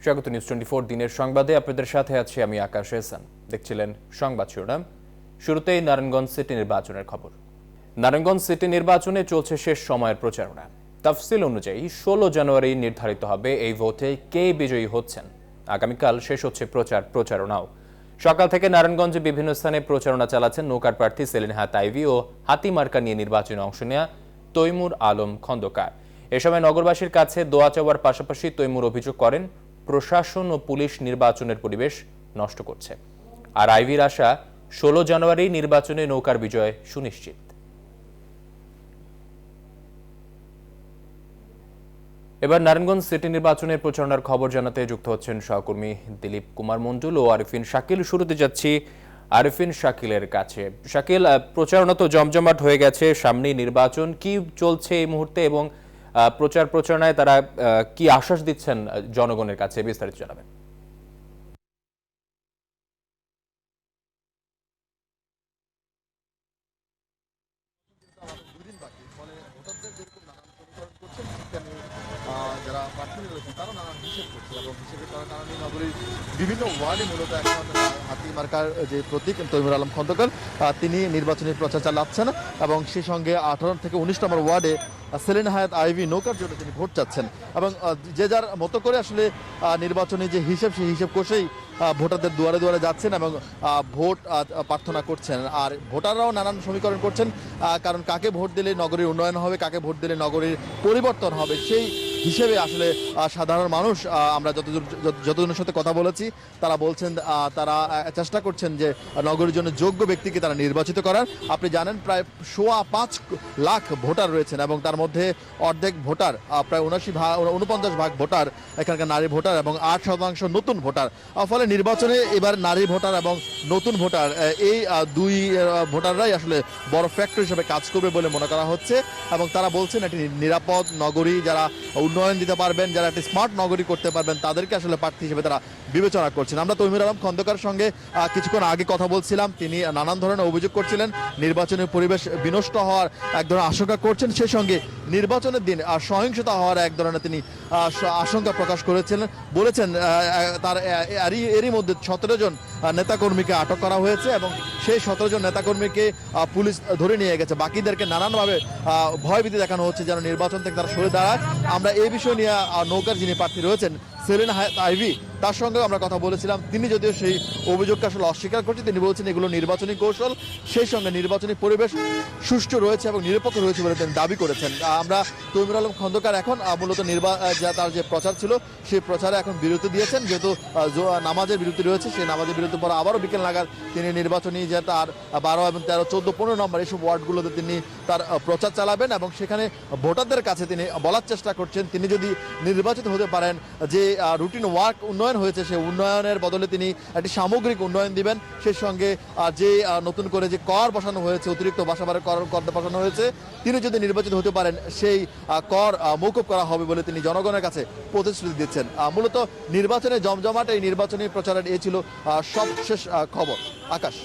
স্বাগত নিউজ 24 দিনের সংবাদে আপনাদের সাথে আছি আমি আকাশ এহসান। দেখছিলেন সংবাদ শিরোনাম। শুরুতেই নারায়ণগঞ্জ সিটি নির্বাচনের খবর। নারায়ণগঞ্জ সিটি নির্বাচনে চলছে শেষ সময়ের প্রচারণা। তফসিল অনুযায়ী 16 জানুয়ারি নির্ধারিত হবে এই ভোটে কে বিজয়ী হচ্ছেন। আগামীকাল শেষ হচ্ছে প্রচারণাও। সকাল থেকে নারায়ণগঞ্জে বিভিন্ন স্থানে প্রচারণা চালাচ্ছেন নৌকার প্রার্থী সেলিন হায়াত আইভী ও হাতিমার্কা নিয়ে নির্বাচনে অংশ নেয়া তৈমুর আলম খন্দকার। এ সময় নগরবাসীর কাছে দোয়া চাওয়ার পাশাপাশি তৈমুর অভিযোগ করেন প্রশাসন ও পুলিশ নির্বাচনের পরিবেশ নষ্ট করছে। আর আইভীর আশা 16 জানুয়ারি নির্বাচনে নৌকার বিজয় সুনিশ্চিত। এবার নারায়ণগঞ্জ সিটি নির্বাচনের প্রচারণার খবর জানাতে যুক্ত হচ্ছেন সহকর্মী দিলীপ কুমার মণ্ডল ও আরিফিন শাকিল। শুরুতে যাচ্ছি আরিফিন শাকিলের কাছে। শাকিল, প্রচারণা তো জমজমাট হয়ে গেছে, সামনেই নির্বাচন, কি চলছে এই মুহূর্তে এবং প্রচারণায় তারা কি আশ্বাস দিচ্ছেন জনগণের কাছে, বিস্তারিত জানাবেন। যারা প্রার্থী রয়েছেন তারা নানান হিসেব করছে এবং হিসেবে করার কারণে নগরীর বিভিন্ন ওয়ার্ডে মূলত এখন হাতিমার্কার যে প্রতীক তৈমুর আলম খন্দকার তিনি নির্বাচনী প্রচার চালাচ্ছেন এবং সেই সঙ্গে 18 থেকে 19 নম্বর ওয়ার্ডে সেলিন হায়াত আইভী নৌকার জন্য তিনি ভোট চাচ্ছেন এবং যে যার মতো করে আসলে নির্বাচনী যে হিসেব সেই হিসেব কষেই ভোটারদের দুয়ারে দুয়ারে যাচ্ছেন এবং ভোট প্রার্থনা করছেন। আর ভোটাররাও নানান সমীকরণ করছেন, কারণ কাকে ভোট দিলে নগরীর উন্নয়ন হবে, কাকে ভোট দিলে নগরীর পরিবর্তন হবে, সেই হিসেবে আসলে সাধারণ মানুষ আমরা যতজনের সাথে কথা বলেছি তারা বলছেন তারা চেষ্টা করছেন যে নগরীর জন্য যোগ্য ব্যক্তিকে তারা নির্বাচিত করার। আপনি জানেন প্রায় 5.25 লাখ ভোটার রয়েছেন এবং তার মধ্যে অর্ধেক ভোটার প্রায় 49 ভাগ ভোটার এখানকার নারী ভোটার এবং 8% নতুন ভোটার। ফলে নির্বাচনে এবার নারী ভোটার এবং নতুন ভোটার এই দুই ভোটাররাই আসলে বড় ফ্যাক্টর হিসেবে কাজ করবে বলে মনে করা হচ্ছে এবং তারা বলছেন একটি নিরাপদ নগরী, যারা উন্নয়ন দিতে পারবেন, যারা একটি স্মার্ট নগরী করতে পারবেন তাদেরকে আসলে প্রার্থী হিসেবে তারা বিবেচনা করছেন। আমরা তৈমুর আলম খন্দকারের সঙ্গে কিছুক্ষণ আগে কথা বলছিলাম, তিনি নানান ধরনের অভিযোগ করছিলেন, নির্বাচনের পরিবেশ বিনষ্ট হওয়ার এক ধরনের আশঙ্কা করছেন, সেই সঙ্গে নির্বাচনের দিন সহিংসতা হওয়ার এক ধরনের তিনি আশঙ্কা প্রকাশ করেছিলেন। বলেছেন তার এরই মধ্যে 17 জন নেতাকর্মীকে আটক করা হয়েছে এবং সেই 17 জন নেতাকর্মীকে পুলিশ ধরে নিয়ে গেছে। বাকিদেরকে নানানভাবে ভয়ভীতি দেখানো হচ্ছে যেন নির্বাচন থেকে তারা সরে দাঁড়ায়। আমরা এই বিষয় নিয়ে নৌকার যিনি প্রার্থী রয়েছেন সেলিন হায়াত আইভী, তার সঙ্গে আমরা কথা বলেছিলাম। তিনি যদিও সেই অভিযোগকে আসলে অস্বীকার করছেন, তিনি বলছেন এগুলো নির্বাচনী কৌশল, সেই সঙ্গে নির্বাচনী পরিবেশ সুষ্ঠু রয়েছে এবং নিরপেক্ষ রয়েছে বলে তিনি দাবি করেছেন। আমরা তৈমুর আলম খন্দকার এখন মূলত তার যে প্রচার ছিল সেই প্রচারে এখন বিরতি দিয়েছেন, যেহেতু নামাজের বিরতি রয়েছে, সেই নামাজের বিরতির পর আবারও বিকেল নাগাদ তিনি নির্বাচনী যে তার 12 এবং 13, 14, 15 নম্বর এইসব ওয়ার্ডগুলোতে তিনি তার প্রচার চালাবেন এবং সেখানে ভোটারদের কাছে তিনি বলার চেষ্টা করছেন তিনি যদি নির্বাচিত হতে পারেন যে রুটিন ওয়ার্ক উন্নয়ন হয়েছে সেই উন্নয়নের বদলে তিনি একটি সামগ্রিক উন্নয়ন দিবেন। সেই সঙ্গে যে নতুন করে যে কর বসানো হয়েছে, অতিরিক্ত বাসাবাড়ির কর বসানো হয়েছে, তিনি যদি নির্বাচিত হতে পারেন সেই কর মৌকুব করা হবে বলে তিনি জনগণের কাছে প্রতিশ্রুতি দিচ্ছেন। মূলত নির্বাচনে জমজমাট এই নির্বাচনী প্রচারের এ ছিল সবশেষ খবর। আকাশ।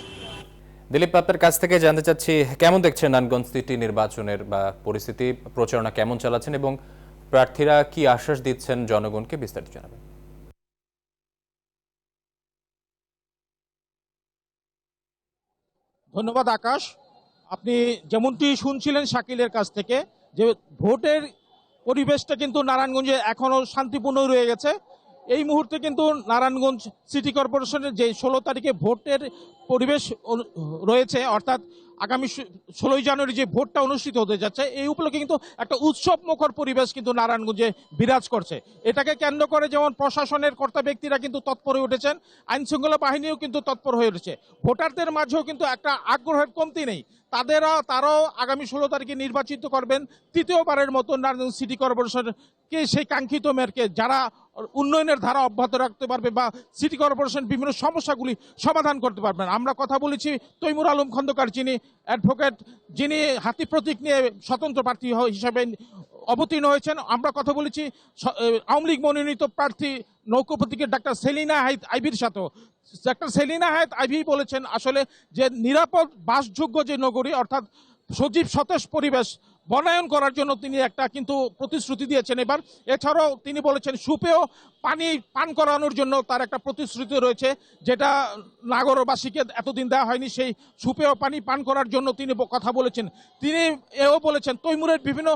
দিলীপ, আপনার কাছ থেকে জানতে চাচ্ছি কেমন দেখছেন নারায়ণগঞ্জ সিটি নির্বাচনের বা পরিস্থিতি, প্রচারণা কেমন চালাচ্ছেন এবং প্রার্থীরা কি আশ্বাস দিচ্ছেন জনগণকে, বিস্তারিত জানাবেন। ধন্যবাদ আকাশ। আপনি যেমনটি শুনছিলেন শাকিলের কাছ থেকে যে ভোটের পরিবেশটা কিন্তু নারায়ণগঞ্জে এখনও শান্তিপূর্ণ রয়ে গেছে। এই মুহূর্তে কিন্তু নারায়ণগঞ্জ সিটি কর্পোরেশনের যে 16 তারিখে ভোটের পরিবেশ রয়েছে, অর্থাৎ আগামী 16 জানুয়ারি যে ভোটটা অনুষ্ঠিত হতে যাচ্ছে, এই উপলক্ষে কিন্তু একটা উৎসব মুখর পরিবেশ কিন্তু নারায়ণগঞ্জে বিরাজ করছে। এটাকে কেন্দ্র করে যেমন প্রশাসনের কর্তা ব্যক্তিরা কিন্তু তৎপর হয়ে উঠেছেন, আইন শৃঙ্খলা বাহিনীও কিন্তু তৎপর হয়ে উঠেছে। ভোটারদের মাঝেও কিন্তু একটা আগ্রহের কমতি নেই, তারাও আগামী 16 তারিখে নির্বাচিত করবেন তৃতীয়বারের মতো নারায়ণগঞ্জ সিটি কর্পোরেশনকে, সেই কাঙ্ক্ষিত মেয়রকে, যারা উন্নয়নের ধারা অব্যাহত রাখতে পারবে বা সিটি কর্পোরেশন বিভিন্ন সমস্যাগুলি সমাধান করতে পারবেন। আমরা কথা বলেছি তৈমুর আলম খন্দকার, যিনি অ্যাডভোকেট, যিনি হাতি প্রতীক নিয়ে স্বতন্ত্র প্রার্থী হিসেবে অবতীর্ণ হয়েছেন। আমরা কথা বলেছি আওয়ামী লীগ মনোনীত প্রার্থী নৌকা প্রতীকের ডাক্তার সেলিনা হায়াত আইভীর সাথেও। ডাক্তার সেলিনা হায়াত আইভী বলেছেন আসলে যে নিরাপদ বাসযোগ্য যে নগরী, অর্থাৎ সজীব সতেজ পরিবেশ, বনায়ন করার জন্য তিনি একটা কিন্তু প্রতিশ্রুতি দিয়েছেন এবার। এছাড়াও তিনি বলেছেন সুপেয় পানি পান করানোর জন্য তার একটা প্রতিশ্রুতি রয়েছে, যেটা নগরবাসীকে এতদিন দেওয়া হয়নি। সেই সুপেয় পানি পান করার জন্য তিনি কথা বলেছেন। তিনি এও বলেছেন তৈমুরের বিভিন্ন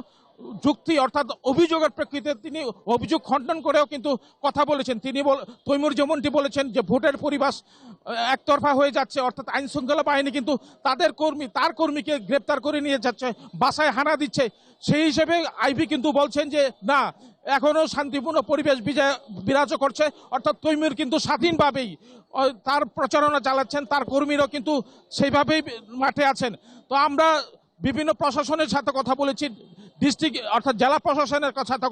যুক্তি অর্থাৎ অভিযোগের প্রেক্ষিতে তিনি অভিযোগ খণ্ডন করেও কিন্তু কথা বলেছেন। তিনি তৈমুর যেমনটি বলেছেন যে ভোটের পরিবেশ একতরফা হয়ে যাচ্ছে, অর্থাৎ আইন শৃঙ্খলা বাহিনী কিন্তু তার কর্মীকে গ্রেপ্তার করে নিয়ে যাচ্ছে, বাসায় হানা দিচ্ছে। সেই হিসেবে আইভি কিন্তু বলছেন যে না, এখনও শান্তিপূর্ণ পরিবেশ বিরাজ করছে, অর্থাৎ তৈমুর কিন্তু স্বাধীনভাবেই তার প্রচারণা চালাচ্ছেন, তার কর্মীরাও কিন্তু সেইভাবেই মাঠে আছেন। তো আমরা বিভিন্ন প্রশাসনের সাথে কথা বলেছি, ডিস্ট্রিক্ট অর্থাৎ জেলা প্রশাসনের সাথে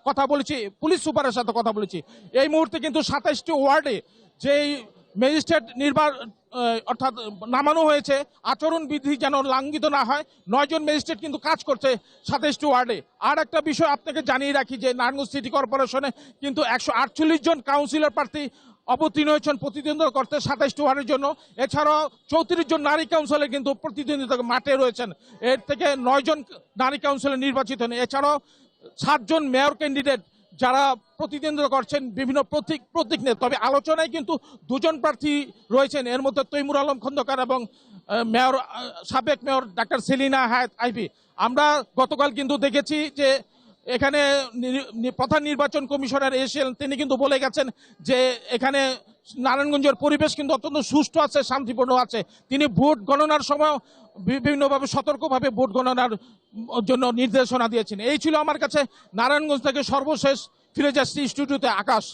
কথা বলেছি, পুলিশ সুপারের সাথে কথা বলেছি। এই মুহূর্তে কিন্তু 27টি ওয়ার্ডে যেই ম্যাজিস্ট্রেট অর্থাৎ নামানো হয়েছে, আচরণবিধি যেন লঙ্ঘিত না হয়, 9 জন ম্যাজিস্ট্রেট কিন্তু কাজ করছে 27টি ওয়ার্ডে। আর একটা বিষয় আপনাকে জানিয়ে রাখি যে নারায়ণগঞ্জ সিটি কর্পোরেশনে কিন্তু 148 জন কাউন্সিলর প্রার্থী অবতীর্ণ হয়েছেন প্রতিদ্বন্দ্বিতা করতে 27টি ওয়ার্ডের জন্য। এছাড়াও 34 জন নারী কাউন্সিলর কিন্তু প্রতিদ্বন্দ্বিতা মাঠে রয়েছেন। এর থেকে 9 জন নারী কাউন্সিলর নির্বাচিত হন। এছাড়াও 7 জন মেয়র ক্যান্ডিডেট যারা প্রতিদ্বন্দ্বিতা করছেন বিভিন্ন প্রতীক নিয়ে। তবে আলোচনায় কিন্তু 2 জন প্রার্থী রয়েছেন, এর মধ্যে তৈমুর আলম খন্দকার এবং সাবেক মেয়র ডাক্তার সেলিনা হায়াত আইভি। আমরা গতকাল কিন্তু দেখেছি যে এখানে প্রধান নির্বাচন কমিশনার এসেছেন, তিনি কিন্তু বলে গেছেন যে এখানে নারায়ণগঞ্জের পরিবেশ কিন্তু অত্যন্ত সুষ্ঠু আছে, শান্তিপূর্ণ আছে। তিনি ভোট গণনার সময় বিভিন্নভাবে সতর্কভাবে ভোট গণনার জন্য নির্দেশনা দিয়েছেন। এই ছিল আমার কাছে নারায়ণগঞ্জ থেকে সর্বশেষ। ফিরে যাচ্ছি স্টুডিওতে। আকাশ।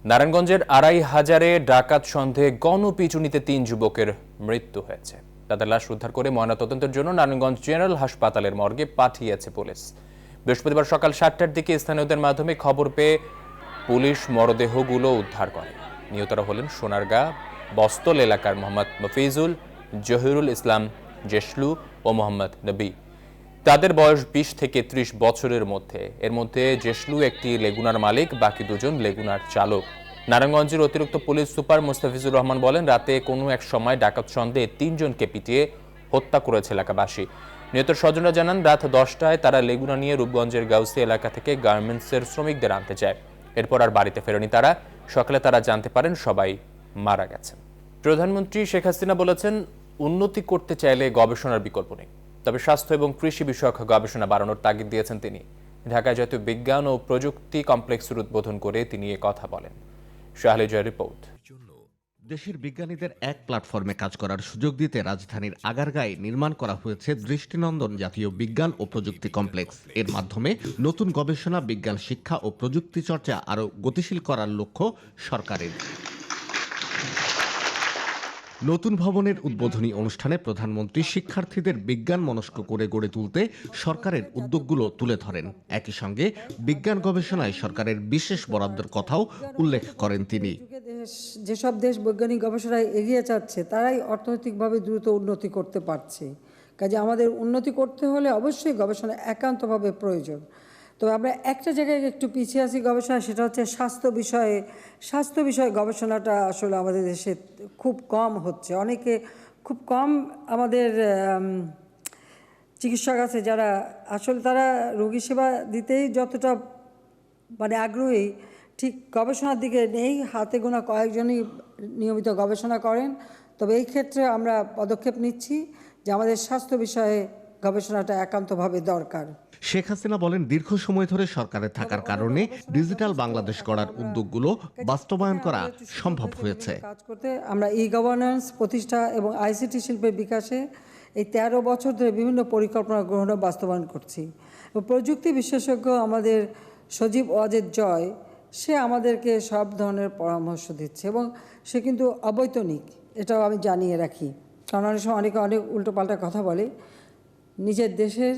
নারায়ণগঞ্জের 2500-এ ডাকাত সন্দেহে গণপিটুনিতে 3 যুবকের মৃত্যু হয়েছে। তাদের লাশ উদ্ধার করে ময়নাতদন্তের জন্য নারায়ণগঞ্জ জেনারেল হাসপাতালের মর্গে পাঠিয়েছে পুলিশ। বৃহস্পতিবার সকাল 7টার দিকে স্থানীয়দের মাধ্যমে খবর পেয়ে পুলিশ মরদেহগুলো উদ্ধার করে। নিহতরা হলেন সোনারগাঁ বস্তল এলাকার মোহাম্মদ মফিজুল, জহিরুল ইসলাম জেশলু ও মোহাম্মদ নবী। তাদের বয়স 20 থেকে 30 বছরের মধ্যে। এর মধ্যে জেশলু একটি লেগুনার মালিক, বাকি 2 জন লেগুনার চালক। নারায়ণগঞ্জের অতিরিক্ত পুলিশ সুপার মোস্তাফিজুর রহমান বলেন, রাতে কোনো এক সময় ডাকাত সন্দেহে 3 জনকে পিটিয়ে হত্যা করেছে এলাকাবাসী। নিহত স্বজনরা জানান, রাত 10টায় তারা লেগুনা নিয়ে রূপগঞ্জের গাউসি এলাকা থেকে গার্মেন্টসের শ্রমিকদের আনতে যায়। এরপর আর বাড়িতে ফেরেনি তারা। সকালে তারা জানতে পারেন সবাই মারা গেছেন। প্রধানমন্ত্রী শেখ হাসিনা বলেছেন, উন্নতি করতে চাইলে গবেষণার বিকল্প নেই, তবে স্বাস্থ্য এবং কৃষি বিষয়ক গবেষণা বাড়ানোর তাগিদ দিয়েছেন তিনি। ঢাকায় জাতীয় বিজ্ঞান ও প্রযুক্তি কমপ্লেক্সের উদ্বোধন করে তিনি এ কথা বলেন। শাহলে জয় রিপোর্ট। দেশের বিজ্ঞানীদের এক প্ল্যাটফর্মে কাজ করার সুযোগ দিতে রাজধানীর আগারগাঁয়ে নির্মাণ করা হয়েছে দৃষ্টিনন্দন জাতীয় বিজ্ঞান ও প্রযুক্তি কমপ্লেক্স। এর মাধ্যমে নতুন গবেষণা, বিজ্ঞান শিক্ষা ও প্রযুক্তি চর্চা আরও গতিশীল করার লক্ষ্য সরকারের। নতুন ভবনের উদ্বোধনী অনুষ্ঠানে প্রধানমন্ত্রী শিক্ষার্থীদের বিজ্ঞান মনস্ক করে গড়ে তুলতে সরকারের উদ্যোগগুলো তুলে ধরেন। একই সঙ্গে বিজ্ঞান গবেষণায় সরকারের বিশেষ বরাদ্দের কথাও উল্লেখ করেন তিনি। যেসব দেশ বৈজ্ঞানিক গবেষণায় এগিয়ে যাচ্ছে তারাই অর্থনৈতিকভাবে দ্রুত উন্নতি করতে পারছে। কাজে আমাদের উন্নতি করতে হলে অবশ্যই গবেষণা একান্তভাবে প্রয়োজন। তো আমরা একটা জায়গায় একটু পিছিয়ে আছি গবেষণা, সেটা হচ্ছে স্বাস্থ্য বিষয়ে গবেষণাটা আসলে আমাদের দেশে খুব কম হচ্ছে। অনেকে খুব কম আমাদের চিকিৎসক আছে যারা আসলে তারা রোগী সেবা দিতেই যতটা আগ্রহী, ঠিক গবেষণার দিকে নেই। হাতে গোনা কয়েকজনই নিয়মিত গবেষণা করেন। তবে এই ক্ষেত্রে আমরা পদক্ষেপ নিচ্ছি যে আমাদের স্বাস্থ্য বিষয়ে গবেষণাটা একান্তভাবে দরকার। শেখ হাসিনা বলেন, দীর্ঘ সময় ধরে সরকারে থাকার কারণে ডিজিটাল বাংলাদেশ গড়ার উদ্যোগগুলো বাস্তবায়ন করা সম্ভব হয়েছে। কাজ করতে আমরা গভর্নেন্স প্রতিষ্ঠা এবং আইসিটি শিল্পের বিকাশে এই 13 বছর ধরে বিভিন্ন পরিকল্পনা গ্রহণ ও বাস্তবায়ন করছি। প্রযুক্তি বিশেষজ্ঞ আমাদের সজীব ওয়াজেদ জয়, সে আমাদেরকে সব ধরনের পরামর্শ দিচ্ছে এবং সে কিন্তু অবৈতনিক, এটাও আমি জানিয়ে রাখি। কারণ অনেক সময় অনেক উল্টোপাল্টা কথা বলে। নিজের দেশের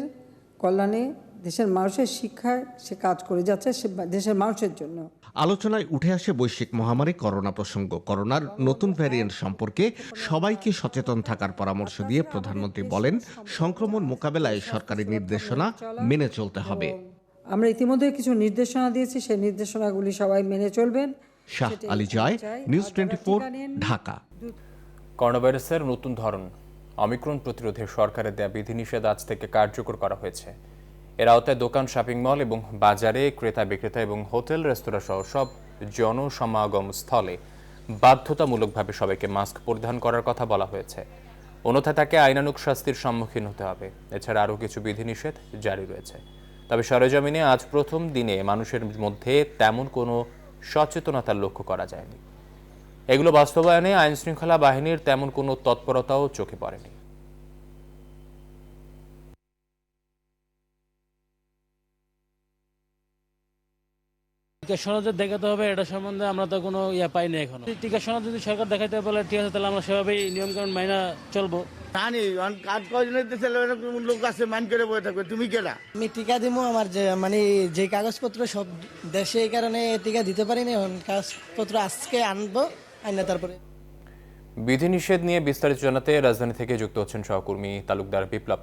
কল্যাণে, দেশের মানুষের শিক্ষায় সে কাজ করে যাচ্ছে, সে দেশের মানুষের জন্য। আলোচনায় উঠে আসে বৈশ্বিক মহামারী করোনা প্রসঙ্গ। করোনার নতুন ভ্যারিয়েন্ট সম্পর্কে সবাইকে সচেতন থাকার পরামর্শ দিয়ে প্রধানমন্ত্রী বলেন, সংক্রমণ মোকাবেলায় সরকারি নির্দেশনা মেনে চলতে হবে। আমরা ইতিমধ্যে কিছু নির্দেশনা দিয়েছি, সেই নির্দেশনাগুলি সবাই মেনে চলবেন। শাহ আলী জয়, নিউজ 24, ঢাকা। করোনা ভাইরাসের নতুন ধরন অমিক্রন প্রতিরোধে সরকারের দেয়া বিধিনিষেধ আজ থেকে কার্যকর করা হয়েছে। এর আওতায় দোকান, শপিং মল এবং বাজারে ক্রেতা বিক্রেতা এবং হোটেল, রেস্তোরাঁ সহ সব জনসমাগম স্থলে বাধ্যতামূলকভাবে সবাইকে মাস্ক পরিধান করার কথা বলা হয়েছে। অন্যথায় তাকে আইনানুগ শাস্তির সম্মুখীন হতে হবে। এছাড়া আরও কিছু বিধিনিষেধ জারি রয়েছে। তবে সরেজমিনে আজ প্রথম দিনে মানুষের মধ্যে তেমন কোনো সচেতনতার লক্ষ্য করা যায়নি। এগুলো বাস্তবায়নে আইন শৃঙ্খলা বাহিনীর তেমন কোনো তৎপরতাও চোখে পড়েনি। টিকা সনদ দেখাতে হবে, এটা সম্বন্ধে আমরা তো কোনো পাইনি এখনো। টিকা সনদ যদি সরকার দেখাতে বলে ঠিক আছে, তাহলে আমরা সেভাবেই নিয়মকানুন মাইনা চলবো। কাজ কয়জন লোক আছে মাইন করে বয়ে থাকবে, তুমি কেনা? আমি টিকা দিব, আমার যে যে কাগজপত্র সব দেশে, এই কারণে টিকা দিতে পারিনি। এখন কাগজপত্র আজকে আনবো, আইনা তারপরে। বিধিনিষেধ নিয়ে বিস্তারিত জানাতে রাজধানী থেকে যুক্ত হচ্ছেন সহকর্মী তালুকদার বিপ্লব।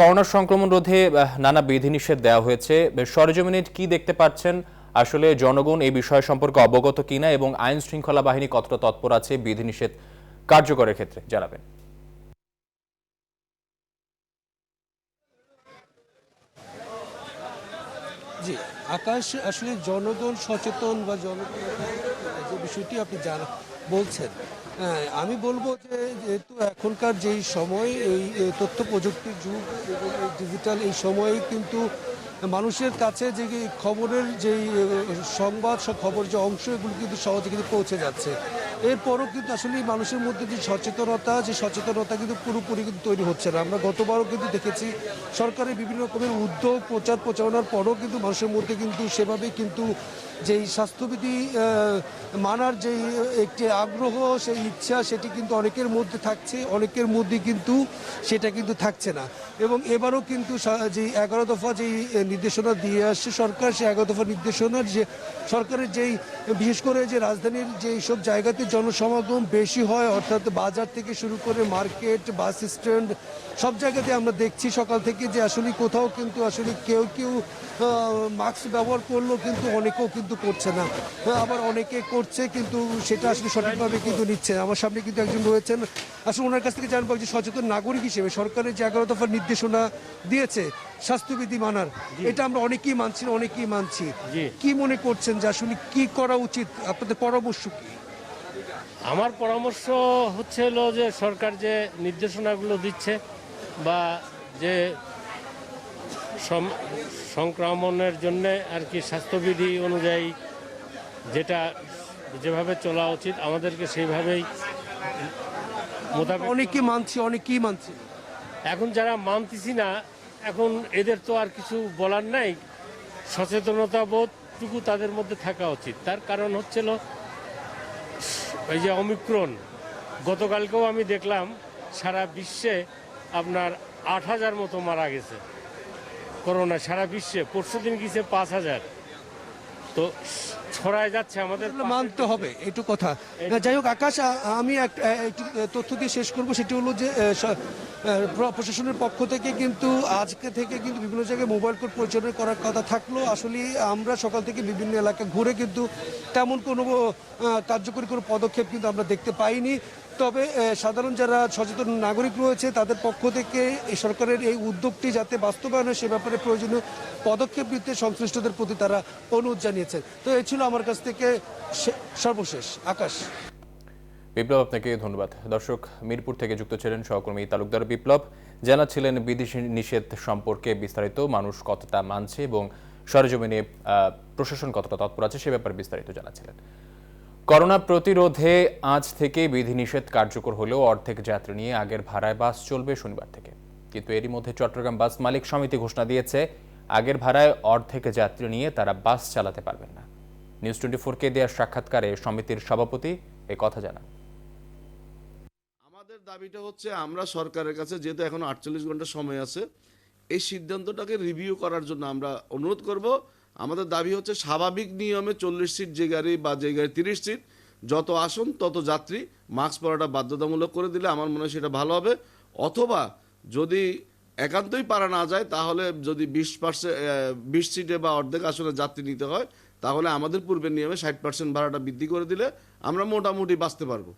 করোনা সংক্রমণ রোধে নানা বিধিনিষেধ দেওয়া হয়েছে। সরেজমিনে কি দেখতে পাচ্ছেন? আসলে জনগণ এই বিষয় সম্পর্কে অবগত কিনা এবং আইন শৃঙ্খলা বাহিনী কতটা তৎপর আছে বিধিনিষেধ কার্যকরের ক্ষেত্রে জানাবেন। জি, আকাশ, আসলে জনগণ সচেতন বা জনগণ যে বিষয়টি আপনি বলছেন, আমি বলবো যে যেহেতু এখনকার যেই সময়, এই তথ্য প্রযুক্তির যুগ এবং ডিজিটাল এই সময়ে কিন্তু মানুষের কাছে যে খবরের যেই সংবাদ, খবর যে অংশ, এগুলো কিন্তু সহজে কিন্তু পৌঁছে যাচ্ছে। এরপরও কিন্তু আসলে মানুষের মধ্যে যে সচেতনতা কিন্তু পুরোপুরি কিন্তু তৈরি হচ্ছে না। আমরা গতবারও কিন্তু দেখেছি সরকারের বিভিন্ন রকমের উদ্যোগ, প্রচারণার পরও কিন্তু মানুষের মধ্যে কিন্তু সেভাবে কিন্তু যেই স্বাস্থ্যবিধি মানার যেই একটি আগ্রহ, সেই ইচ্ছা, সেটি কিন্তু অনেকের মধ্যে থাকছে, অনেকের মধ্যে কিন্তু সেটা কিন্তু থাকছে না। এবং এবারও কিন্তু যে 11 দফা যেই নির্দেশনা দিয়ে আসছে সরকার, সেই 11 দফা নির্দেশনার যে সরকারের যেই বিশেষ করে যে রাজধানীর যেই সব জায়গাতে জনসমাগম বেশি হয়, অর্থাৎ বাজার থেকে শুরু করে মার্কেট, বাস স্ট্যান্ড, সব জায়গাতে আমরা দেখছি সকাল থেকে যে আসলে কোথাও কিন্তু আসলে কেউ মাস্ক ব্যবহার করলেও কিন্তু অনেকেও কিন্তু করছে না, আবার অনেকে করছে কিন্তু সেটা আসলে সঠিকভাবে কিন্তু নিচ্ছে না। আমার সামনে কিন্তু একজন রয়েছেন, আসলে ওনার কাছ থেকে জানবো যে সচেতন নাগরিক হিসেবে সরকারের যে 11 দফার নির্দেশনা দিয়েছে স্বাস্থ্যবিধি মানার, এটা আমরা অনেকেই মানছি। কি মনে করছেন যে আসলে কি করা উচিত? আপনাদের পরামর্শ কি? আমার পরামর্শ হচ্ছে যে সরকার যে নির্দেশনাগুলো দিচ্ছে বা যে সংক্রমণের জন্য আর কি স্বাস্থ্যবিধি অনুযায়ী যেভাবে চলা উচিত আমাদেরকে সেইভাবেই মোতাবেক। অনেকেই মানছি। এখন যারা মানতেছি না, এখন এদের তো আর কিছু বলার নাই। সচেতনতা বোধটুকু তাদের মধ্যে থাকা উচিত। তার কারণ হচ্ছিল এই যে অমিক্রন, গতকালকেও আমি দেখলাম সারা বিশ্বে আপনার 8,000 মতো মারা গেছে করোনা সারা বিশ্বে। পরশুদিন গেছে 5,000। তো ছড়ায় যাচ্ছে, আমাদের মানতে হবে একটু কথা। যাই হোক আকাশ, আমি একটু তথ্য দিয়ে শেষ করবো, সেটি হলো যে প্রশাসনের পক্ষ থেকে কিন্তু আজকে থেকে কিন্তু বিভিন্ন জায়গায় মোবাইল কোর্ট পরিচালনা করার কথা থাকলো। আসলে আমরা সকাল থেকে বিভিন্ন এলাকা ঘুরে কিন্তু তেমন কোনো কার্যকরী কোনো পদক্ষেপ কিন্তু আমরা দেখতে পাইনি। তবে সাধারণ যারা সচেতন নাগরিক রয়েছে তাদের পক্ষ থেকে এই সরকারের এই উদ্যোগটি যাতে বাস্তবায়ন হয় সে ব্যাপারে প্রয়োজনীয় পদক্ষেপ নিতে সংশ্লিষ্টদের প্রতি তারা অনুরোধ জানিয়েছেন। তো এই ছিল আমার কাছ থেকে সর্বশেষ। আকাশ। বিপ্লব, আপনাকে ধন্যবাদ। দর্শক, মিরপুর থেকে যুক্ত ছিলেন সহকর্মী তালুকদার বিপ্লব, জানাচ্ছিলেন বিধি নিষেধ সম্পর্কে বিস্তারিত, মানুষ কতটা মানছে এবং সরেজমিনে প্রশাসন কতটা তৎপর আছে সে ব্যাপারে বিস্তারিত জানাচ্ছিলেন। করোনা প্রতিরোধে আজ থেকে বিধিনিষেধ কার্যকর হলেও অর্ধেক যাত্রী নিয়ে আগের ভাড়ায় বাস চলবে শনিবার থেকে। কিন্তু এরই মধ্যে চট্টগ্রাম বাস মালিক সমিতি ঘোষণা দিয়েছে আগের ভাড়ায় অর্ধেক যাত্রী নিয়ে তারা বাস চালাতে পারবেন না। নিউজ 24-কে দেওয়া সাক্ষাৎকারে সমিতির সভাপতি এই কথা জানান। আমাদের দাবিটা হচ্ছে, আমরা সরকারের কাছে যেহেতু এখন 48 ঘন্টা সময় আছে, এই সিদ্ধান্তটাকে রিভিউ করার জন্য আমরা অনুরোধ করব। আমাদের দাবি হচ্ছে স্বাভাবিক নিয়মে 40 সিট যে গাড়ি বা যে গাড়ি 30 সিট, যত আসন তত যাত্রী মাস্ক পরাটা বাধ্যতামূলক করে দিলে আমার মনে হয় সেটা ভালো হবে। অথবা যদি একান্তই পারা না যায়, তাহলে যদি 20 সিটে বা অর্ধেক আসনে যাত্রী নিতে হয়, তাহলে আমাদের পূর্বের নিয়মে 60% ভাড়াটা বৃদ্ধি করে দিলে আমরা মোটামুটি বাঁচতে পারবো।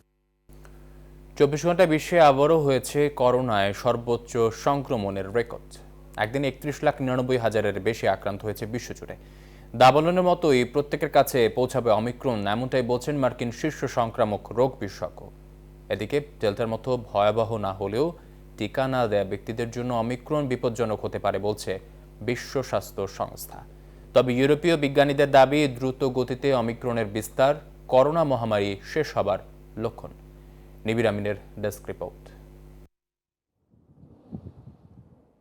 24 ঘন্টায় বিশ্বে আবারও হয়েছে করোনায় সর্বোচ্চ সংক্রমণের রেকর্ড। একদিন 31,99,000-এর বেশি আক্রান্ত হয়েছে বিশ্বজুড়ে। দাবানলের মতোই প্রত্যেকের কাছে পৌঁছাবে অমিক্রন, এমনটাই বলছেন মার্কিন শীর্ষ সংক্রামক রোগ বিশেষজ্ঞ। এদিকে ডেল্টার মতো ভয়াবহ না হলেও টিকা না দেয়া ব্যক্তিদের জন্য অমিক্রন বিপজ্জনক হতে পারে বলছে বিশ্ব স্বাস্থ্য সংস্থা। তবে ইউরোপীয় বিজ্ঞানীদের দাবি, দ্রুত গতিতে অমিক্রনের বিস্তার করোনা মহামারী শেষ হবার লক্ষণ। নিবির আমিনের ডেস্ক রিপোর্ট।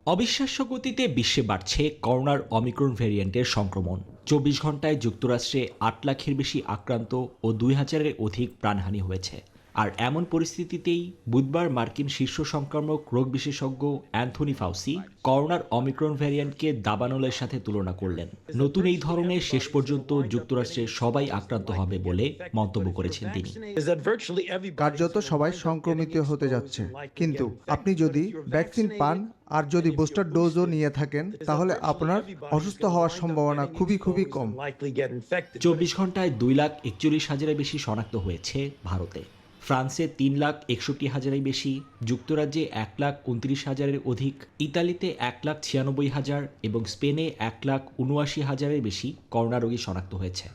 অবিশ্বাস্য গতিতে বিশ্বে বাড়ছে করোনার অমিক্রন ভ্যারিয়েন্টের সংক্রমণ। 24 ঘন্টায় যুক্তরাষ্ট্রে 8 লাখের বেশি আক্রান্ত ও 2000-এর অধিক প্রাণহানি হয়েছে। আর এমন পরিস্থিতিতেই বুধবার মার্কিন শীর্ষ সংক্রামক রোগ বিশেষজ্ঞ অ্যান্থনি ফাউসি করোনার অমিক্রন ভ্যারিয়েন্টকে দাবানলের সাথে তুলনা করলেন। নতুন এই ধরনের শেষ পর্যন্ত যুক্তরাষ্ট্রের সবাই আক্রান্ত হবে বলে মন্তব্য করেছেন তিনি। কার্যত সবাই সংক্রমিত হতে যাচ্ছে, কিন্তু আপনি যদি ভ্যাকসিন পান আর যদি বুস্টার ডোজও নিয়ে থাকেন, তাহলে আপনার অসুস্থ হওয়ার সম্ভাবনা খুবই কম। 24 ঘন্টায় 2,41,000-এর বেশি শনাক্ত হয়েছে ভারতে। ফ্রান্সে 3,61,000-এর বেশি, যুক্তরাজ্যে 1,29,000-এর অধিক, ইতালিতে 1,96,000 এবং স্পেনে 1,79,000-এর বেশি করোনা রোগী শনাক্ত হয়েছে।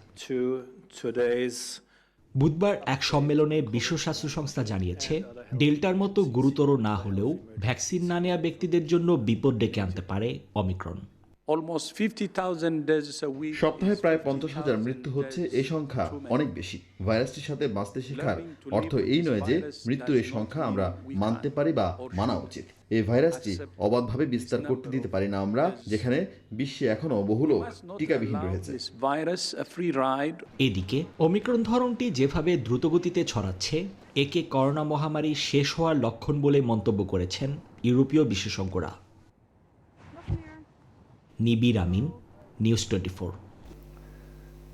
বুধবার এক সম্মেলনে বিশ্ব স্বাস্থ্য সংস্থা জানিয়েছে, ডেল্টার মতো গুরুতর না হলেও ভ্যাকসিন না নেওয়া ব্যক্তিদের জন্য বিপদ ডেকে আনতে পারে অমিক্রন। সপ্তাহে প্রায় 50,000 মৃত্যু হচ্ছে। এই সংখ্যা অনেক বেশি। ভাইরাসটির সাথে বাঁচতে শেখার অর্থ এই নয় যে মৃত্যুর এই সংখ্যা আমরা মানতে পারি বা মানা উচিত। এই ভাইরাসটি অবাধভাবে বিস্তার করতে দিতে পারি না আমরা, যেখানে বিশ্বে এখনো বহু লোক টিকাবিহীন রয়েছে। এদিকে অমিক্রন ধরনটি যেভাবে দ্রুতগতিতে ছড়াচ্ছে, একে করোনা মহামারী শেষ হওয়ার লক্ষণ বলে মন্তব্য করেছেন ইউরোপীয় বিশেষজ্ঞরা। নিবির আমিন, নিউজ 24।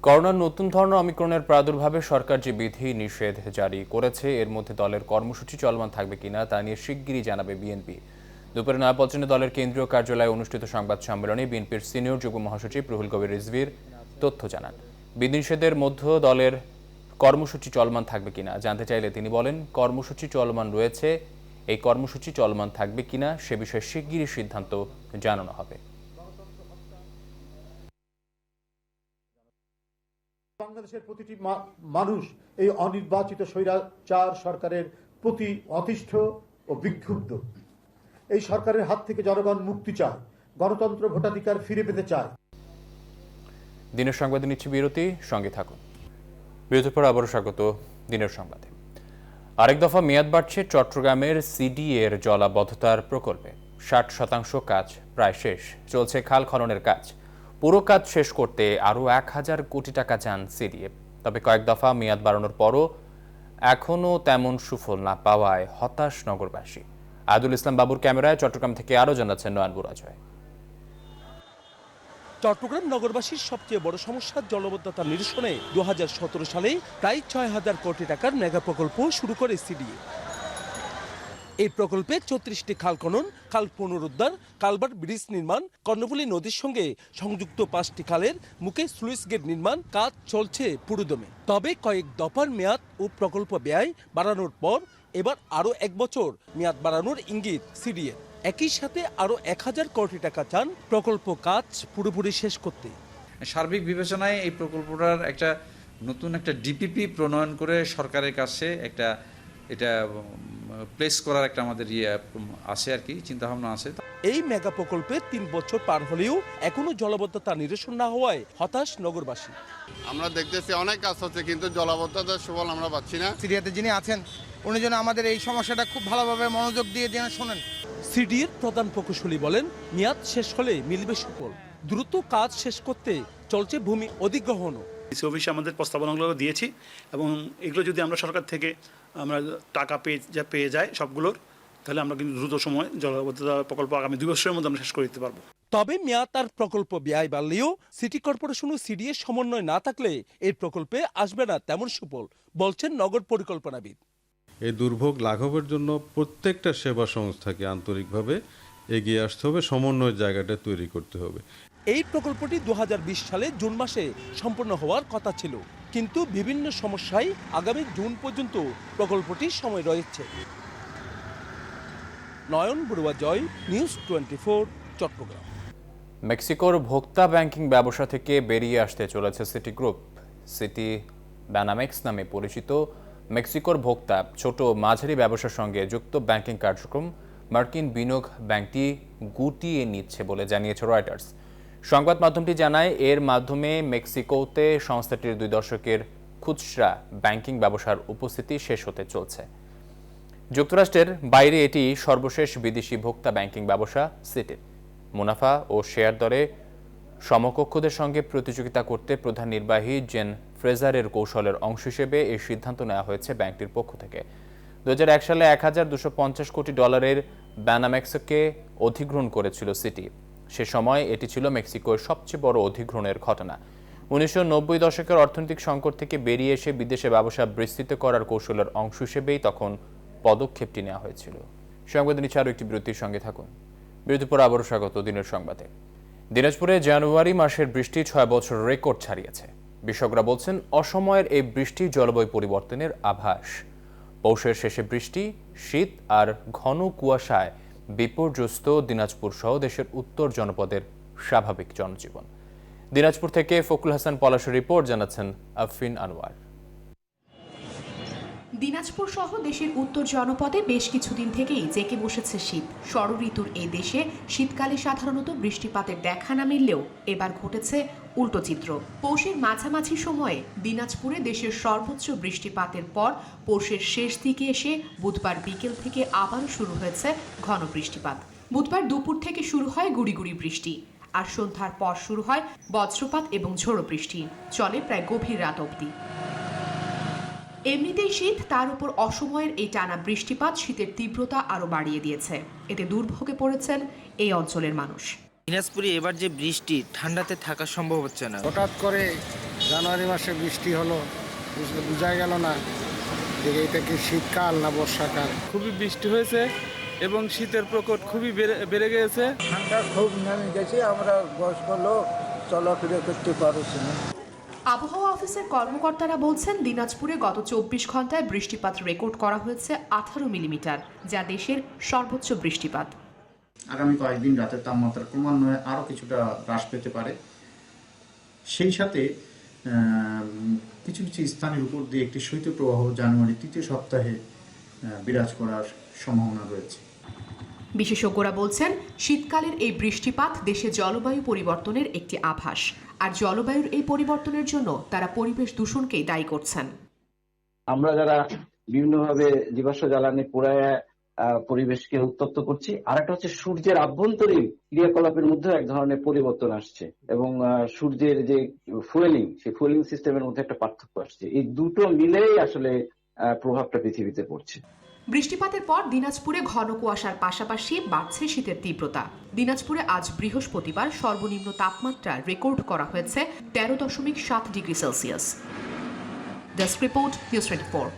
করোনার নতুন ধরনের অমিক্রনের প্রাদুর্ভাবে সরকার যে বিধি নিষেধ জারি করেছে, এর মধ্যে দলের কর্মসূচি চলমান থাকবে কিনা তা নিয়ে শিগগিরই জানাবে বিএনপি। দুপুরে নয়াপল্টনে দলের কেন্দ্রীয় কার্যালয়ে অনুষ্ঠিত সংবাদ সম্মেলনে বিএনপির সিনিয়র যুগ্ম মহাসচিব রুহুল কবির রিজভীর তথ্য জানান। বিধিনিষেধের মধ্যে দলের কর্মসূচি চলমান থাকবে কিনা জানতে চাইলে তিনি বলেন, কর্মসূচি চলমান রয়েছে, এই কর্মসূচি চলমান থাকবে কিনা সে বিষয়ে শিগগিরই সিদ্ধান্ত জানানো হবে। বাংলাদেশের প্রতিটি মানুষ এই অনির্বাচিত স্বৈরাচার সরকারের প্রতি অতিষ্ঠ ও বিক্ষুব্ধ। এই সরকারের হাত থেকে জনগণ মুক্তি চায়, গণতন্ত্র ভোটাধিকার ফিরে পেতে চায়। দিনের সংবাদে নিচ্ছি বিরতি, সঙ্গে থাকুন। বিরতির পর আবারও স্বাগত দিনের সংবাদে। আরেক দফা মেয়াদ বাড়ছে চট্টগ্রামের সিডিএর জলাবদ্ধতার প্রকল্পে। 60% কাজ প্রায় শেষ, চলছে খাল খননের কাজ। পুরো কাজ শেষ করতে আরও 1,000 কোটি টাকা চান সিডিএ। তবে কয়েক দফা মেয়াদ বাড়ানোর পরও এখনও তেমন সুফল না পাওয়ায় হতাশ নগরবাসী। আদুল ইসলাম বাবুর ক্যামেরায় চট্টগ্রাম থেকে আরও জানাচ্ছেন নয়ন বুরাজয়। চট্টগ্রাম নগরবাসীর সবচেয়ে বড় সমস্যা জলাবদ্ধতা নিরসনে 2017 সালে প্রায় 6,000 কোটি টাকার মেগা প্রকল্প শুরু করে সিডিএ। এই প্রকল্পে 34টি খাল খনন, খাল পুনরুদ্ধার, কালভার্ট ব্রিজ নির্মাণ, কর্ণফুলী নদীর সঙ্গে সংযুক্ত 5টি খালের মুখে স্লুইস গেট নির্মাণ কাজ চলছে পুরোদমে। তবে কয়েক দফার মেয়াদ ও প্রকল্প ব্যয় বাড়ানোর পর এবার আরও 1 বছর মেয়াদ বাড়ানোর ইঙ্গিত সিডিএ। একই সাথে আরও 1,000 কোটি টাকা চান প্রকল্প কাজ পুরোপুরি শেষ করতে। সার্বিক বিবেচনায় এই প্রকল্পটার নতুন একটা ডিপিপি প্রণয়ন করে সরকারের কাছে এটা প্লেস করার আমাদের আছে আর কি, চিন্তাভাবনা আছে। এই মেগা প্রকল্পে 3 বছর পার হলেও এখনো জলাবদ্ধতা নিরসন না হওয়ায় হতাশ নগরবাসী। আমরা দেখতেছি অনেক কাজ হচ্ছে, কিন্তু জলাবদ্ধতার সুফল আমরা পাচ্ছি না। সিডিএতে যিনি আছেন উনি যেন আমাদের এই সমস্যাটা খুব ভালোভাবে মনোযোগ দিয়ে শোনেন। সিডিএর প্রধান প্রকৌশলী বলেন, মেয়াদ শেষ হলে মিলবে সুফল। দ্রুত কাজ শেষ করতে চলছে ভূমি অধিগ্রহণও। অফিসে আমাদের প্রস্তাবনাগুলো দিয়েছি এবং এগুলো যদি আমরা সরকার থেকে টাকা পেয়ে যাই সবগুলোর, তাহলে আমরা কিন্তু দ্রুত সময় জলাবদ্ধতা প্রকল্প আগামী 2 বছরের মধ্যে আমরা শেষ করে দিতে পারবো। তবে মেয়াদ আর প্রকল্প ব্যয় বাড়লেও সিটি কর্পোরেশন ও সিডিএ সমন্বয় না থাকলে এই প্রকল্পে আসবে না তেমন সুফল, বলছেন নগর পরিকল্পনাবিদ। এই দুর্ভোগ লাঘবের জন্য প্রত্যেকটা সেবা সংস্থাকে আন্তরিকভাবে এগিয়ে আসতে হবে, সমন্বয়ের জায়গাটা তৈরি করতে হবে। এই প্রকল্পটি 2020 সালে জুন মাসে সম্পন্ন হওয়ার কথা ছিল, কিন্তু বিভিন্ন সমস্যায় আগামী জুন পর্যন্ত প্রকল্পটির সময় রয়েছে। নয়ন বড়ুয়া জয়, নিউজ 24, চট্টগ্রাম। মেক্সিকোর ভোক্তা ব্যাংকিং ব্যবসা থেকে বেরিয়ে আসতে চলেছে সিটি গ্রুপ। সিটি ব্যানামেক্স নামে পরিচিত মেক্সিকোর ভোক্তা ছোট মাঝারি ব্যবসার সঙ্গে যুক্ত ব্যাংকিং কার্যক্রম মার্কিন বিনিয়োগ ব্যাংকটি গুটিয়ে নিচ্ছে বলে জানিয়েছে রয়টার্স। সংবাদ মাধ্যমটি জানায়, এর মাধ্যমে মেক্সিকোতে সংস্থাটির 2 দশকের খুচরা ব্যাংকিং ব্যবসার উপস্থিতি শেষ হতে চলছে। যুক্তরাষ্ট্রের বাইরে এটি সর্বশেষ বিদেশি ভোক্তা ব্যাংকিং ব্যবসা সিটির। মুনাফা ও শেয়ার দরে সমকক্ষদের সঙ্গে প্রতিযোগিতা করতে প্রধান নির্বাহী জেন ফ্রেজারের কৌশলের অংশ হিসেবে এই সিদ্ধান্ত নেওয়া হয়েছে ব্যাংকটির পক্ষ থেকে। 2001 সালে $1250 কোটি ব্যানামেক্সকে অধিগ্রহণ করেছিল সিটি। সে সময় এটি ছিল মেক্সিকোর সবচেয়ে বড় অধিগ্রহণের ঘটনা। 1990 দশকের অর্থনৈতিক সংকট থেকে বেরিয়ে এসে বিদেশে ব্যবসা বিস্তৃত করার কৌশলের অংশ হিসেবেই তখন পদক্ষেপটি নেওয়া হয়েছিল। সংবাদে নিচ্ছে আরও একটি বিরতির সঙ্গে থাকুন। বিরতির পর আবারও স্বাগত দিনের সংবাদে। দিনাজপুরে জানুয়ারি মাসের বৃষ্টি 6 বছর রেকর্ড ছাড়িয়েছে। বিশেষজ্ঞরা বলছেন, অসময়ের এই বৃষ্টি জলবায়ু পরিবর্তনের আভাস। পৌষের শেষে বৃষ্টি, শীত আর ঘন কুয়াশায় বিপর্যস্ত দিনাজপুর সহ দেশের উত্তর জনপদের স্বাভাবিক জনজীবন। দিনাজপুর থেকে ফকুল হাসান পলাশের রিপোর্ট, জানাচ্ছেন আফরিন আনোয়ার। দিনাজপুর সহ দেশের উত্তর জনপদে বেশ কিছুদিন থেকেই জেঁকে বসেছে শীত। ষড়ঋতুর এই দেশে শীতকালে সাধারণত বৃষ্টিপাতের দেখা না মিললেও এবার ঘটেছে উল্টো চিত্র। পৌষের মাঝামাঝি সময়ে দিনাজপুরে দেশের সর্বোচ্চ বৃষ্টিপাতের পর পৌষের শেষ দিকে এসে বুধবার বিকেল থেকে আবারও শুরু হয়েছে ঘন বৃষ্টিপাত। বুধবার দুপুর থেকে শুরু হয় গুড়ি গুড়ি বৃষ্টি, আর সন্ধ্যার পর শুরু হয় বজ্রপাত এবং ঝোড়ো বৃষ্টি, চলে প্রায় গভীর রাত অবধি। এমনিতেই শীত, তার উপর অসময়ের এই টানা বৃষ্টিপাত শীতের তীব্রতা আরও বাড়িয়ে দিয়েছে। এতে দুর্ভোগে পড়েছেন এই অঞ্চলের মানুষ। দিনাজপুরে এবার যে বৃষ্টি, ঠান্ডাতে থাকা সম্ভব হচ্ছে না। হঠাৎ করে জানুয়ারি মাসে বৃষ্টি হলো, বোঝা গেল না যে এটা কি শীতকাল না বর্ষাকাল। খুবই বৃষ্টি হয়েছে এবং শীতের প্রকোপ খুবই বেড়ে গিয়েছে। ঠান্ডা খুব নেমে গেছে, আমরা বয়স্ক লোক চলাফেরা করতে পারছি না। আবহাওয়া অফিসের কর্মকর্তারা বলছেন, দিনাজপুরে গত 24 ঘন্টায় বৃষ্টিপাত রেকর্ড করা হয়েছে 18 মিলিমিটার, যা দেশের সর্বোচ্চ বৃষ্টিপাত। আগামী কয়েকদিন রাতের তাপমাত্রা ক্রমান্বয়ে আরও কিছুটা হ্রাস পেতে পারে। সেই সাথে কিছু কিছু স্থানের উপর দিয়ে একটি শৈত্যপ্রবাহ জানুয়ারি 3য় সপ্তাহে বিরাজ করার সম্ভাবনা রয়েছে। বিশেষজ্ঞরা বলছেন, শীতকালের এই বৃষ্টিপাত দেশে জলবায়ু পরিবর্তনের একটি আভাস, আর জলবায়ুর এই পরিবর্তনের জন্য তারা পরিবেশ দূষণকেই দায়ী করছেন। আমরা যারা বিভিন্নভাবে জীবাশ্ম জ্বালানি পোড়ায় পরিবেশকে উত্তপ্ত করছি, আর একটা হচ্ছে সূর্যের আভ্যন্তরীণ ক্রিয়াকলাপের মধ্যে এক ধরনের পরিবর্তন আসছে, এবং সূর্যের যে ফুয়েলিং, সেই ফুয়েলিং সিস্টেমের মধ্যে একটা পার্থক্য আসছে। এই দুটো মিলেই আসলে প্রভাবটা পৃথিবীতে পড়ছে। বৃষ্টিপাতের পর দিনাজপুরে ঘন কুয়াশার পাশাপাশি বাড়ছে শীতের তীব্রতা। দিনাজপুরে আজ বৃহস্পতিবার সর্বনিম্ন তাপমাত্রা রেকর্ড করা হয়েছে 13.7 degree Celsius. Desk report, news 24।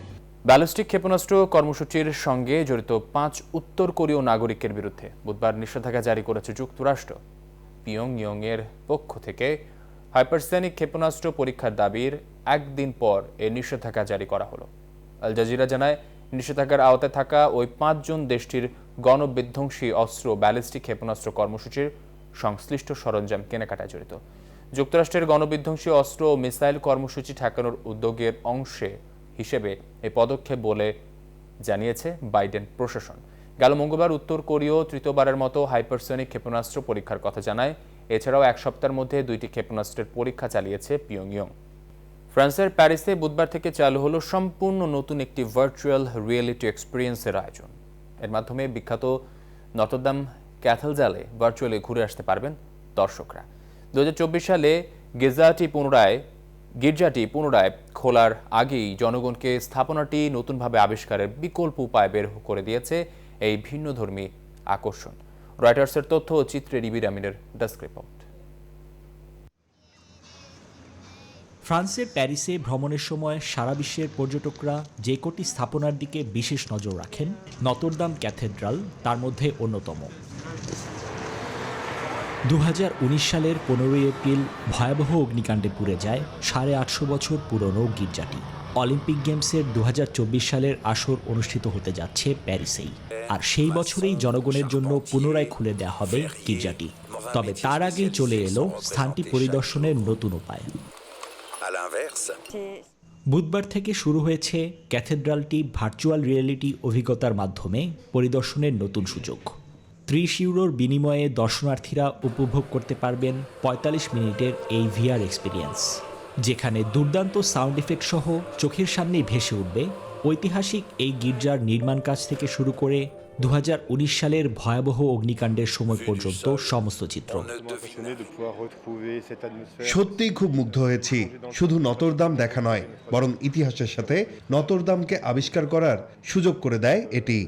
Ballistic ক্ষেপণাস্ত্র কর্মসূচির সঙ্গে জড়িত 5 উত্তর কোরীয় নাগরিকের বিরুদ্ধে বুধবার নিষেধাজ্ঞা জারি করেছে যুক্তরাষ্ট্র। পিয়ংইয়ং এর পক্ষ থেকে হাইপারসনিক ক্ষেপণাস্ত্র পরীক্ষার দাবির একদিন পর এই নিষেধাজ্ঞা জারি করা হলো। আল জাজিরা জানায়, নিষেধাজ্ঞার আওতায় থাকা ওই 5 জন দেশটির গণবিধ্বংসী অস্ত্র ব্যালিস্টিক ক্ষেপণাস্ত্র কর্মসূচির সংশ্লিষ্ট সরঞ্জাম কেনাকাটায় জড়িত। যুক্তরাষ্ট্রের গণবিধ্বংসী অস্ত্র ও মিসাইল কর্মসূচি ঠেকানোর উদ্যোগের অংশে হিসেবে এই পদক্ষেপ বলে জানিয়েছে বাইডেন প্রশাসন। গেল মঙ্গলবার উত্তর কোরীয় তৃতীয়বারের মতো হাইপারসনিক ক্ষেপণাস্ত্র পরীক্ষার কথা জানায়। এছাড়াও 1 সপ্তাহের মধ্যে 2টি ক্ষেপণাস্ত্রের পরীক্ষা চালিয়েছে পিয়ংইয়ং। ফ্রান্সের প্যারিসে বুধবার থেকে চালু হলো সম্পূর্ণ নতুন একটি ভার্চুয়াল রিয়েলিটি এক্সপিরিয়েন্সের আয়োজন। এর মাধ্যমে বিখ্যাত নটরদাম ক্যাথেড্রালে ভার্চুয়ালি ঘুরে আসতে পারবেন দর্শকরা। 2024 সালে গির্জাটি পুনরায় খোলার আগেই জনগণকে স্থাপনাটি নতুনভাবে আবিষ্কারের বিকল্প উপায় বের করে দিয়েছে এই ভিন্নধর্মী আকর্ষণ। রয়টার্সের তথ্য ও চিত্রে রিবির আমিনের ডেস্ক রিপোর্ট। ফ্রান্সের প্যারিসে ভ্রমণের সময় সারা বিশ্বের পর্যটকরা যে কটি স্থাপনার দিকে বিশেষ নজর রাখেন, নটরদাম ক্যাথেড্রাল তার মধ্যে অন্যতম। 2019 সালের 15 এপ্রিল ভয়াবহ অগ্নিকাণ্ডে পুড়ে যায় 850 বছর পুরনো গির্জাটি। অলিম্পিক গেমসের 2024 সালের আসর অনুষ্ঠিত হতে যাচ্ছে প্যারিসেই। আর সেই বছরেই জনগণের জন্য পুনরায় খুলে দেওয়া হবে গির্জাটি। তবে তার আগেই চলে এলো স্থানটি পরিদর্শনের নতুন উপায়। বুধবার থেকে শুরু হয়েছে ক্যাথেড্রালটি ভার্চুয়াল রিয়েলিটি অভিজ্ঞতার মাধ্যমে পরিদর্শনের নতুন সুযোগ। 30 ইউরোর বিনিময়ে দর্শনার্থীরা উপভোগ করতে পারবেন 45 মিনিটের এই ভিআর এক্সপিরিয়েন্স, যেখানে দুর্দান্ত সাউন্ড ইফেক্ট সহ চোখের সামনেই ভেসে উঠবে ঐতিহাসিক এই গির্জার নির্মাণ কাজ থেকে শুরু করে 2019 সালের ভয়াবহ অগ্নিকাণ্ডের সময় পর্যন্ত সমস্ত চিত্র। সত্যিই খুব মুগ্ধ হয়েছি। শুধু নতরদাম দেখা নয়, বরং ইতিহাসের সাথে নতরদামকে আবিষ্কার করার সুযোগ করে দেয় এটি।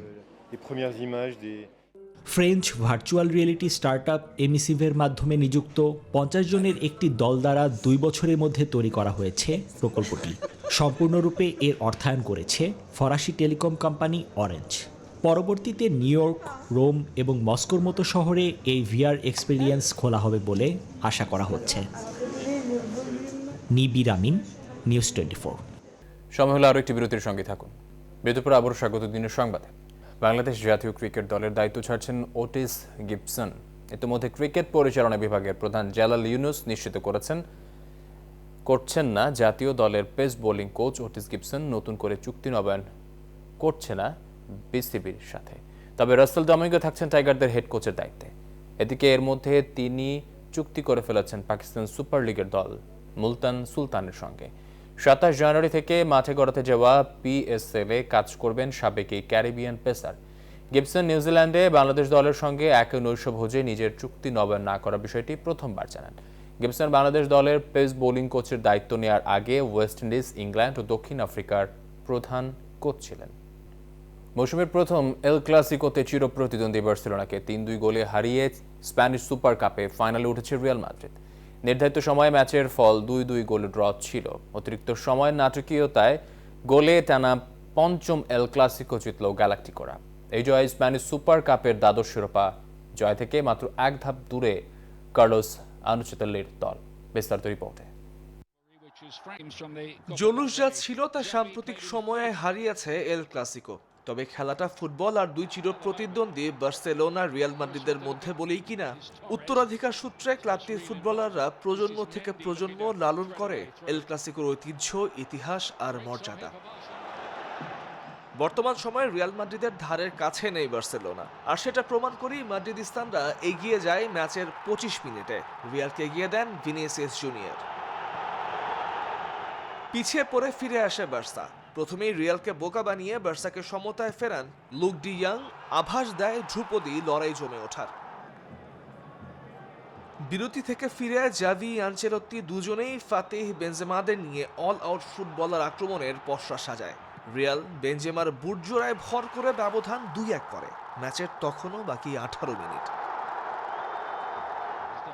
ফ্রেঞ্চ ভার্চুয়াল রিয়েলিটি স্টার্টআপ এমিসিভের মাধ্যমে নিযুক্ত 50 জনের একটি দল দ্বারা 2 বছরের মধ্যে তৈরি করা হয়েছে প্রকল্পটি। সম্পূর্ণরূপে এর অর্থায়ন করেছে ফরাসি টেলিকম কোম্পানি অরেঞ্জ। পরবর্তীতে নিউ ইয়র্ক, রোম এবং মস্কোর মতো শহরে এই ভিআর এক্সপিরিয়েন্স খোলা হবে বলে আশা করা হচ্ছে। নিবির আমিন, নিউজ 24। সময় হলো আরও একটি বিরতির সঙ্গে থাকুন। বিরতির পর আবারও স্বাগত দিনের সংবাদে। বাংলাদেশ জাতীয় ক্রিকেট দলের দায়িত্ব ছাড়ছেন ওটিস গিবসন। ইতিমধ্যে ক্রিকেট পরিচালনা বিভাগের প্রধান জালাল ইউনুস নিশ্চিত করছেন না জাতীয় দলের pace bowling coach Otis Gibson নতুন করে চুক্তি নবায়ন করছে না বিসিবির সাথে। তবে রাসেল ডমিঙ্গো থাকছেন টাইগারদের হেড কোচের দায়িত্বে। এদিকে এর মধ্যে তিনি চুক্তি করে ফেলেছেন পাকিস্তান সুপার লিগের দল মুলতান সুলতানের সঙ্গে। 27 জানুয়ারি থেকে মাঠে গড়াতে যাওয়া পিএসএল-এ কাজ করবেন সাবেক এই ক্যারিবিয়ান পেসার। গিবসন নিউজিল্যান্ডে বাংলাদেশ দলের সঙ্গে একই নৈশভোজে নিজের চুক্তি নবায়ন না করার বিষয়টি প্রথমবার জানান। গিবসন বাংলাদেশ দলের পেস বোলিং কোচের দায়িত্ব নেওয়ার আগে ওয়েস্ট ইন্ডিজ, ইংল্যান্ড ও দক্ষিণ আফ্রিকার প্রধান কোচ ছিলেন। মৌসুমের প্রথম এল ক্লাসিকোতে চিরপ্রতিদ্বন্দ্বী বার্সেলোনাকে 3-2 গোলে হারিয়ে স্প্যানিশ সুপার কাপে ফাইনালে উঠেছে রিয়াল মাদ্রিদ। নির্ধারিত সময়ে ম্যাচের ফল 2-2 গোলে ড্র ছিল। অতিরিক্ত সময়ের নাটকীয়তায় গোলে টানা 5ম এল ক্লাসিকো জিতল গ্যালাক্টিকোরা। এই জয় স্প্যানিশ সুপার কাপের দ্বাদশ শিরোপা জয় থেকে মাত্র এক ধাপ দূরে কার্লোস আনচেলত্তির দল। বিস্তারিত রিপোর্টে। জলুস যা ছিল তা সাম্প্রতিক সময়ে হারিয়েছে এল ক্লাসিকো। তবে খেলাটা ফুটবল আর দুই চিরপ্রতিদ্বন্দ্বী বার্সেলোনা রিয়াল মাদ্রিদের মধ্যে বলেই কিনা উত্তরাধিকার সূত্রে ক্লাবটির ফুটবলাররা প্রজন্ম থেকে প্রজন্ম লালন করে এল ক্লাসিকোর ঐতিহ্য, ইতিহাস আর মর্যাদা। বর্তমান সময়ে রিয়াল মাদ্রিদের ধারের কাছে নেই বার্সেলোনা, আর সেটা প্রমাণ করেই মাদ্রিদিস্তানরা এগিয়ে যায় ম্যাচের 25 মিনিটে। রিয়ালকে এগিয়ে দেন ভিনিসিয়াস জুনিয়র। পিছিয়ে পড়ে ফিরে আসে বার্সা। প্রথমেই রিয়ালকে বোকা বানিয়ে বার্সাকে সমতায় ফেরান লুক ডি ইয়াং। আভাস দেয় ধ্রুপদী লড়াই জমে ওঠার। বিরতি থেকে ফিরে জাভি, আনচেলত্তি দুজনেই ফাতিহ, বেনজেমাদের নিয়ে অল আউট ফুটবলার আক্রমণের পসরা সাজায়। রিয়াল বেনজেমার বুট জোড়ায় ভর করে ব্যবধান 2-1 করে। ম্যাচের তখনও বাকি 18 মিনিট।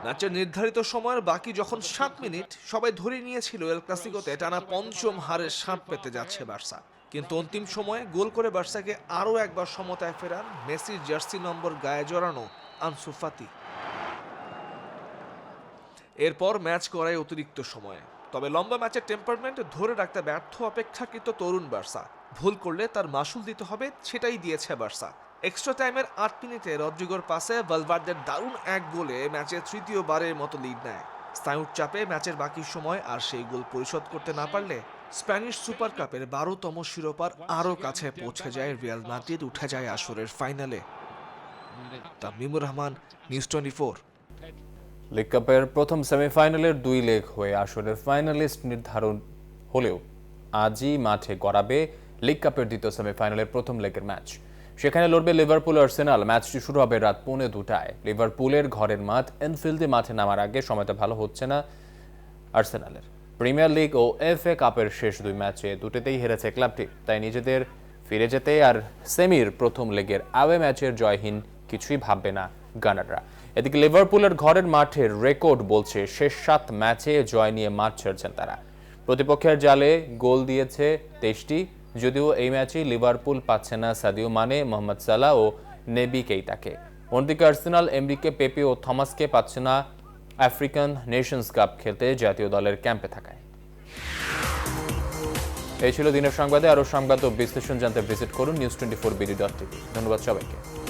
ম্যাচের নির্ধারিত সময়ের বাকি যখন 7 মিনিট, সবাই ধরে নিয়েছিল এল ক্লাসিকোতে টানা 5ম হারের স্বাদ পেতে যাচ্ছে বার্সা। কিন্তু অন্তিম সময়ে গোল করে বার্সাকে আরও একবার সমতায় ফেরান মেসির জার্সি নম্বর গায়ে জড়ানো আনসু ফাতি। এরপর ম্যাচ গড়ায় অতিরিক্ত সময়ে। তবে লম্বা ম্যাচের টেম্পারমেন্ট ধরে রাখতে ব্যর্থ অপেক্ষাকৃত তরুণ বার্সা। ভুল করলে তার মাসুল দিতে হবে, সেটাই দিয়েছে বার্সা। এক্সট্রা টাইমের 8 মিনিটে রদ্রিগোর পাসে ভালভার্দের দারুণ এক গোলে ম্যাচের তৃতীয়বারের মতো লিড নেয়। স্নায়ুর চাপে ম্যাচের বাকি সময় আর সেই গোল পরিশোধ করতে না পারলে স্প্যানিশ সুপার কাপের 12তম শিরোপার আরও কাছে পৌঁছে যায় রিয়াল মাদ্রিদ, উঠে যায় আসরের ফাইনালে। তামিমুর রহমান, নিউজ 24। লিগ কাপের প্রথম সেমিফাইনালের 2 লেগ হয়ে আসরের ফাইনালিস্ট নির্ধারণ হলেও আজই মাঠে গড়াবে লিগ কাপের দ্বিতীয় সেমিফাইনালের প্রথম লেগের ম্যাচ। সেখানে লড়বে লিভারপুল আর্সেনাল। ম্যাচটি শুরু হবে রাত 2:45। লিভারপুলের ঘরের মাঠ এনফিল্ডে মাঠে নামার আগে সময়টা ভালো হচ্ছে না আর্সেনালের। প্রিমিয়ার লিগ ও এফএ কাপের শেষ 2 ম্যাচে দুটোতেই হেরেছে ক্লাবটি। তাই নিজেদের ফিরে যেতে আর সেমির প্রথম লেগের আওয়ে ম্যাচের জয়হীন কিছুই ভাববে না গানাররা। এদিকে লিভারপুলের ঘরের মাঠের রেকর্ড বলছে শেষ 7 ম্যাচে জয় নিয়ে মাঠ ছেড়েছেন তারা। প্রতিপক্ষের জালে গোল দিয়েছে 23টি। যদিও এই ম্যাচে লিভারপুল পাচ্ছে না সাদিও মানে, মোহাম্মদ সালাহ ও নেবি কেইতাকে। অন্যদিকে আর্সেনাল এমরিকে পেপে ও থমাসকে পাচ্ছে না আফ্রিকান নেশনস কাপ খেলতে জাতীয় দলের ক্যাম্পে থাকায়। এই ছিল দিনের সংবাদে। আরও সংবাদ ও বিশ্লেষণ জানতে ভিজিট করুন news24bd.tv। ধন্যবাদ সবাইকে।